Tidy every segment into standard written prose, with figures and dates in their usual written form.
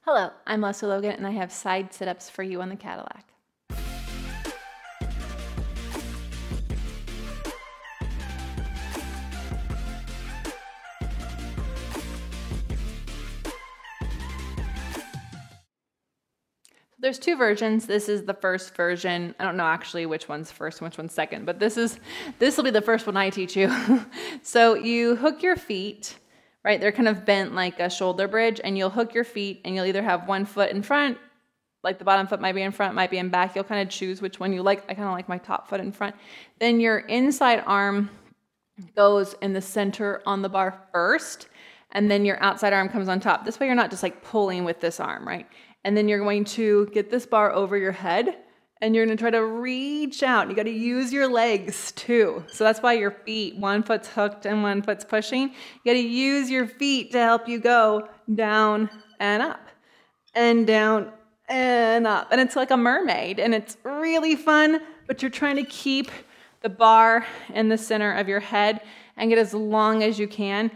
Hello, I'm Lesley Logan, and I have side sit-ups for you on the Cadillac. There's two versions. This is the first version. I don't know actually which one's first and which one's second, but this will be the first one I teach you. So you hook your feet, right? They're kind of bent like a shoulder bridge, and you'll hook your feet, and you'll either have one foot in front, like the bottom foot might be in front, might be in back. You'll kind of choose which one you like. I kind of like my top foot in front. Then your inside arm goes in the center on the bar first, and then your outside arm comes on top. This way you're not just like pulling with this arm, right? And then you're going to get this bar over your head, and you're gonna try to reach out. You gotta use your legs too. So that's why your feet, one foot's hooked and one foot's pushing. You gotta use your feet to help you go down and up, and down and up. And it's like a mermaid, and it's really fun, but you're trying to keep the bar in the center of your head and get as long as you can.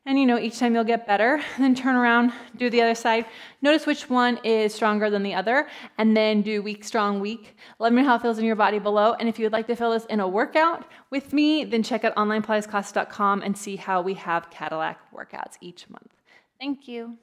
And you know, each time you'll get better. Then turn around, do the other side. Notice which one is stronger than the other, and then do weak, strong, weak. Let me know how it feels in your body below. And if you would like to fill this in a workout with me, then check out onlinepilatesclass.com and see how we have Cadillac workouts each month. Thank you.